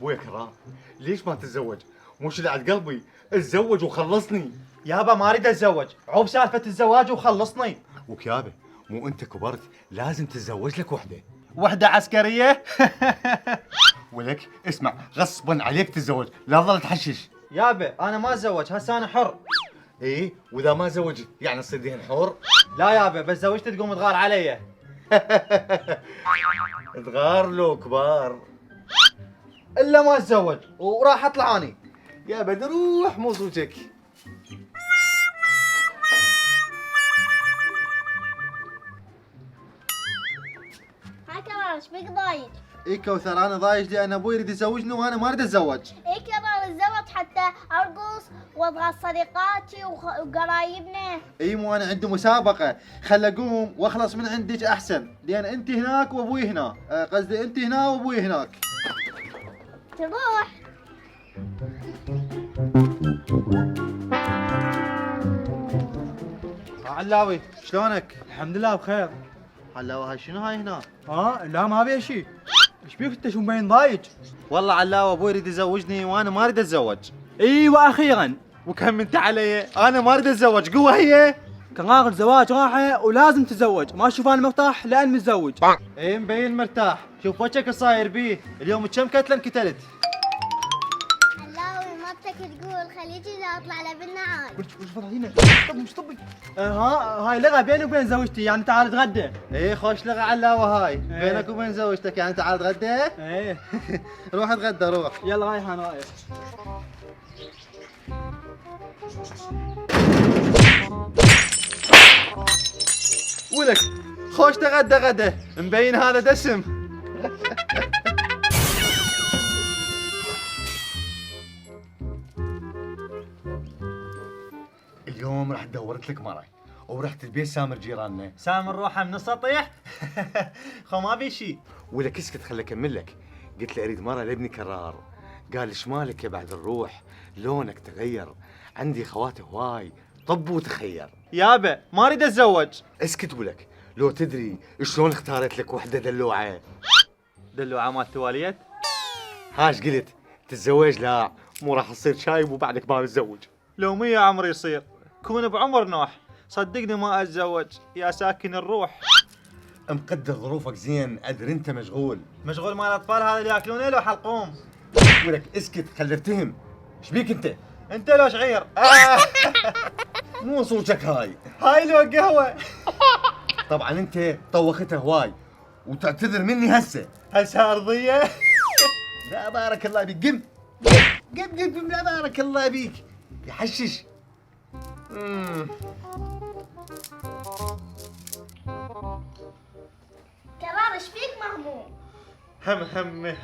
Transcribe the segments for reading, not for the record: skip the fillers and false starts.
ابويا كرار، ليش ما تتزوج؟ مو شلعت قلبي، اتزوج وخلصني. يابا ما اريد اتزوج، عوب سالفه الزواج وخلصني. وكيابه مو انت كبرت لازم تتزوج لك وحده. وحده عسكريه. ولك اسمع، غصبا عليك تتزوج، لا تظل تحشش. يابا انا ما اتزوج، هسه انا حر. ايه، واذا ما زوجت يعني تصير دهن حور؟ لا يابا بس زوجت تقوم تغار علي. تغار له كبار. الا ما اتزوج وراح اطلع اني. يا بدروح مو صوتك. ها كرار ايش بك ضايج؟ اي كوثر انا ضايج لان ابوي يريد يزوجني وانا ما اريد اتزوج. اي كرار اتزوج حتى ارقص واضغط صديقاتي وقرايبنا. اي مو انا عندي مسابقه، خل اقوم واخلص من عندك احسن، لان انت هناك وابوي هنا، قصدي انت هنا وابوي هناك. تروح علاوي شلونك؟ الحمد لله بخير. علاوي هاي شنو هاي هنا؟ لا ما ابي شيء. ايش بيك انت شو مبين ضايج؟ والله علاوي ابوي يريد يزوجني وانا ما اريد اتزوج. ايوه اخيرا. وكم انت علي؟ انا ما اريد اتزوج، قوه هي. قرار الزواج راحه ولازم تتزوج، ما اشوف انا مرتاح لان متزوج. ايه مبين مرتاح، شوف وجهك صاير بيه، اليوم كم كتله انقتلت. علاوي مرتك تقول خليجي لا اطلع له بالنعال. وش فضحتينا؟ مش طبي. هاي لغه بيني وبين زوجتي، يعني تعال تغدى. ايه خوش لغة علاوه هاي، بينك وبين زوجتك يعني تعال تغدى؟ ايه. روح اتغدى روح. يلا رايح انا رايح. ولك خوش تغدى غدا، مبين هذا دسم. اليوم راح دورت لك مرة ورحت البيت سامر جيراننا. سامر روحه من السطيح. خو ما بي شي. ولك اسكت خلي اكمل لك. قلت له اريد مرة لابني كرار. قال ايش مالك يا بعد الروح؟ لونك تغير، عندي خواتي هواي، طب وتخير. يابا ما اريد اتزوج. اسكت ولك، لو تدري شلون اختارت لك وحدة دلوعة. دلوعه مال تواليت. هاش قلت تتزوج؟ لا مو راح تصير شايب وبعدك ما نتزوج. لو 100 عمري يصير كون بعمر نوح، صدقني ما اتزوج يا ساكن الروح. مقدر ظروفك زين، ادري انت مشغول. مشغول مال الاطفال هذا اللي ياكلونه لو حلقوم. ولك اسكت خلي افتهم. ايش بيك انت؟ انت لو شعير. مو صوتك هاي. هاي لو قهوه. طبعا انت طوختها هواي وتعتذر مني هسه. هسه ارضيه. لا بارك الله بيك، قم قم قم، لا بارك الله بيك يحشش. كرار ايش فيك مهموم؟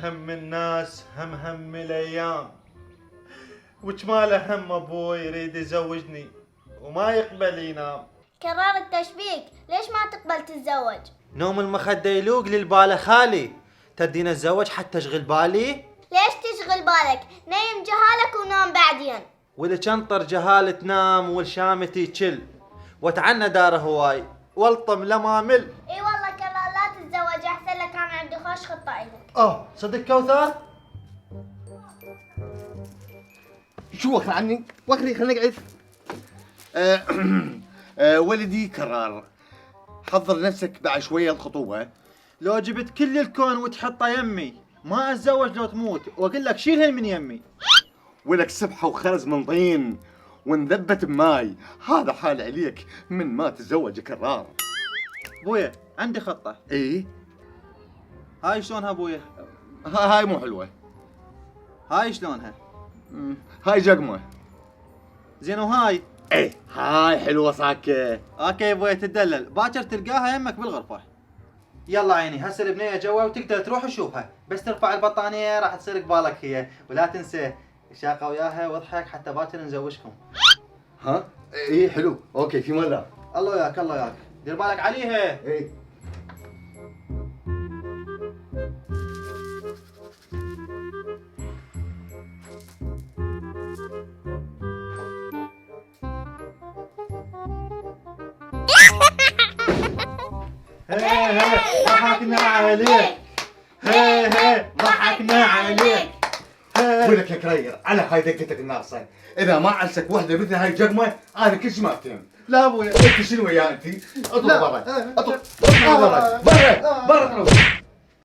هم الناس، هم الايام. وش ماله هم ابوي يريد يزوجني وما يقبل ينام. كرار التشبيك ليش ما تقبل تتزوج؟ نوم المخدة يلوق للبالة خالي، تدينا اتزوج حتى اشغل بالي. ليش تشغل بالك؟ نيم جهالك ونام بعدين. والشنطر جهالة تنام والشامتي تشل، وتعنى داره هواي والطم لما مل. اي والله كرار لا تتزوج احسن لك، انا عندي خوش خطة الك. صدق كوثر؟ شو وخر عني؟ وخري خلينا نقعد. ولدي كرار، حضر نفسك بعد شوية الخطوبة. لو جبت كل الكون وتحطه يمي ما اتزوج لو تموت، واقول لك شيلها من يمي. ولك سبحة وخرز من طين وانذبت بماي، هذا حال عليك من ما تتزوج كرار. ابويا عندي خطة. ايه؟ هاي شلونها ابويا؟ هاي مو حلوة. هاي شلونها؟ هاي جقمة. زين وهاي؟ ايه هاي حلوة صاكة. اوكي ابويا تدلل، باكر تلقاها يمك بالغرفة. يلا عيني هسه البنية جوا وتقدر تروح تشوفها، بس ترفع البطانية راح تصير قبالك هي، ولا تنسى شاقة وياها واضحك حتى باكر نزوجكم. ها؟ ايه حلو، اوكي في مرة. الله وياك الله وياك، دير بالك عليها. ايه ضحكنا عليك، هي ضحكنا عليك، اقول لك يا كرير على هاي دقتك الناقصه، اذا ما عسك وحده مثل هاي الجقمه انا كل شيء ما فهمت. لا ابويا. انت شنو وياه انت؟ اطلع لا. برا، اطلع برا برا برا.